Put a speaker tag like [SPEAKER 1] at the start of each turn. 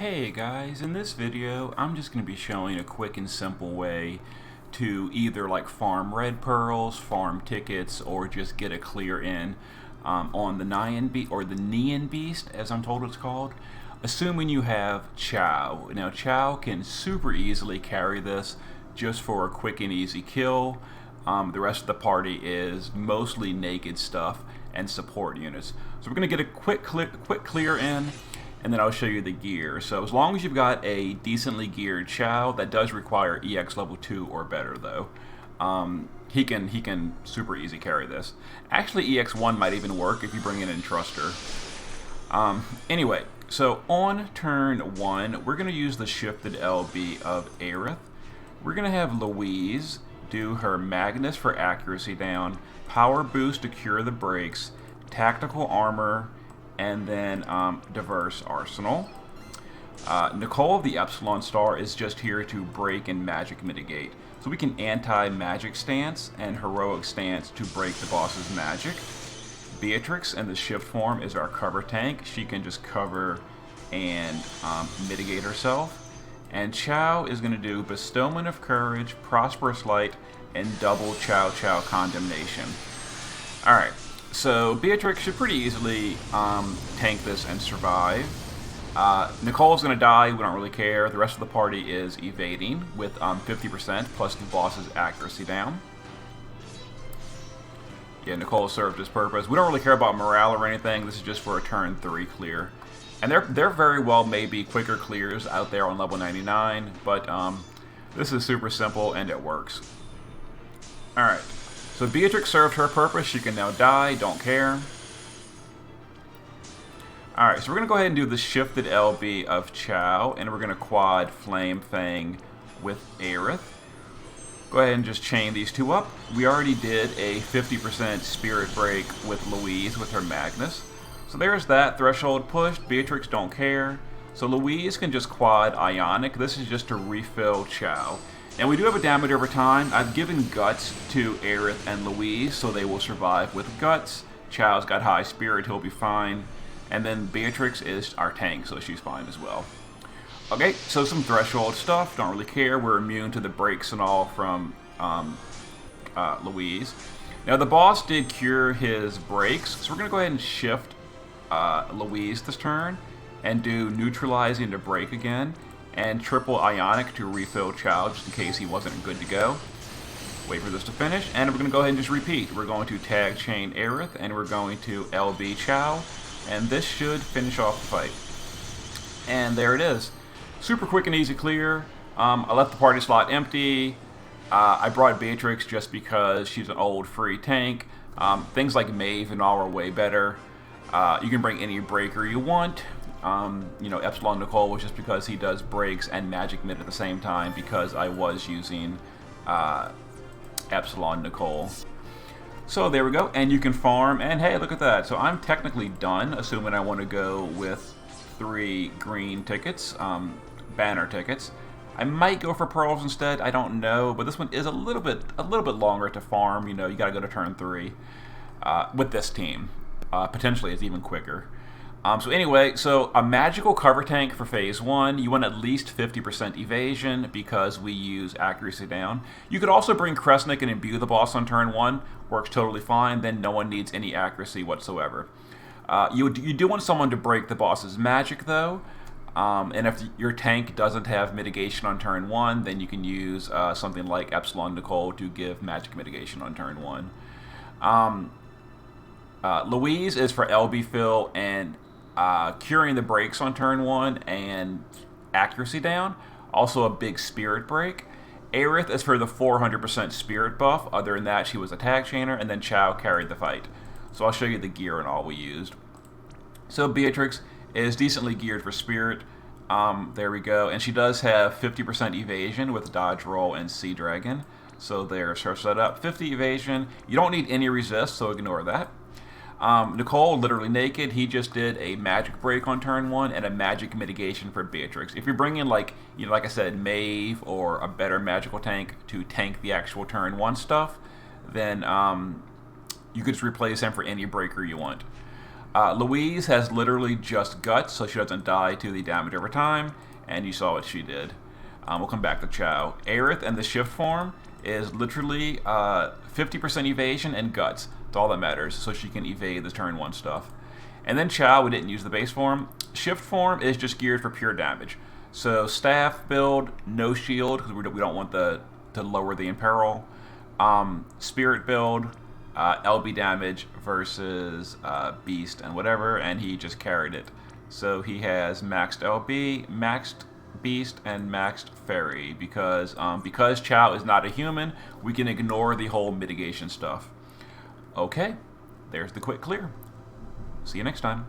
[SPEAKER 1] Hey guys, in this video I'm just going to be showing a quick and simple way to either farm red pearls, farm tickets, or just get a clear in on the Nian beast, as I'm told it's called, assuming you have Chow. Now Chow can super easily carry this just for a quick and easy kill. The rest of the party is mostly naked stuff and support units. So we're going to get a quick clear in, and then I'll show you the gear. So as long as you've got a decently geared Chow, that does require EX level 2 or better though. He can super easy carry this. Actually EX 1 might even work if you bring in Entruster. Anyway, so on turn 1, we're going to use the shifted LB of Aerith. We're going to have Louise do her Magnus for accuracy down, power boost to cure the breaks, tactical armor, and then diverse arsenal. Nicole of the Epsilon Star is just here to break and magic mitigate. So we can anti-magic stance and heroic stance to break the boss's magic. Beatrix in the shift form is our cover tank. She can just cover and mitigate herself. And Chow is going to do Bestowment of Courage, Prosperous Light, and double Chow Chow Condemnation. Alright, so Beatrix should pretty easily tank this and survive. Nicole's going to die, we don't really care. The rest of the party is evading with 50% plus the boss's accuracy down. Yeah, Nicole served his purpose. We don't really care about morale or anything. This is just for a turn 3 clear. And there very well may be quicker clears out there on level 99, but this is super simple and it works. Alright, so Beatrix served her purpose. She can now die, don't care. Alright, so we're going to go ahead and do the shifted LB of Chow, and we're going to quad Flame Fang with Aerith. Go ahead and just chain these two up. We already did a 50% Spirit Break with Louise with her Magnus. So there's that, threshold pushed, Beatrix don't care. So Louise can just quad Ionic. This is just to refill Chow. And we do have a damage over time. I've given Guts to Aerith and Louise, so they will survive with Guts. Chow's got high spirit, he'll be fine. And then Beatrix is our tank, so she's fine as well. Okay, so some threshold stuff, don't really care. We're immune to the breaks and all from Louise. Now the boss did cure his breaks, so we're going to go ahead and shift Louise this turn and do neutralizing to break again and triple Ionic to refill Chow just in case he wasn't good to go. Wait for this to finish, and we're going to go ahead and just repeat. We're going to tag chain Aerith, and we're going to LB Chow, and this should finish off the fight. And there it is. Super quick and easy clear. I left the party slot empty. I brought Beatrix just because she's an old free tank. Things like Maeve and all are way better. You can bring any breaker you want. Epsilon Nicole was just because he does breaks and magic mid at the same time because I was using Epsilon Nicole. So there we go, and you can farm, and hey, look at that. So I'm technically done, assuming I want to go with 3 green tickets, banner tickets. I might go for pearls instead, I don't know, but this one is a little bit longer to farm. You gotta go to turn 3 with this team. Potentially it's even quicker. So anyway, so a magical cover tank for phase 1, you want at least 50% evasion because we use accuracy down. You could also bring Kresnik and imbue the boss on turn 1, works totally fine, then no one needs any accuracy whatsoever. You do want someone to break the boss's magic though, and if your tank doesn't have mitigation on turn 1, then you can use something like Epsilon Nicole to give magic mitigation on turn 1. Louise is for LB fill and curing the breaks on turn 1 and accuracy down. Also a big spirit break. Aerith is for the 400% spirit buff. Other than that, she was a tag chainer, and then Chow carried the fight. So I'll show you the gear and all we used. So Beatrix is decently geared for spirit. There we go. And she does have 50% evasion with dodge roll and Sea Dragon. So there's her setup. 50 evasion. You don't need any resist, so ignore that. Nicole, literally naked, he just did a magic break on turn 1 and a magic mitigation for Beatrix. If you're bringing like I said, Maeve or a better magical tank to tank the actual turn 1 stuff, then you could just replace him for any breaker you want. Louise has literally just guts, so she doesn't die to the damage over time, and you saw what she did. We'll come back to Chow. Aerith and the shift form is literally 50% evasion and guts. That's all that matters, so she can evade the turn 1 stuff. And then Chow, we didn't use the base form. Shift form is just geared for pure damage. So staff build, no shield, because we don't want to lower the imperil. Spirit build, LB damage versus Beast and whatever, and he just carried it. So he has maxed LB, maxed Beast, and maxed Fairy, because Chow is not a human, we can ignore the whole mitigation stuff. Okay, there's the quick clear. See you next time.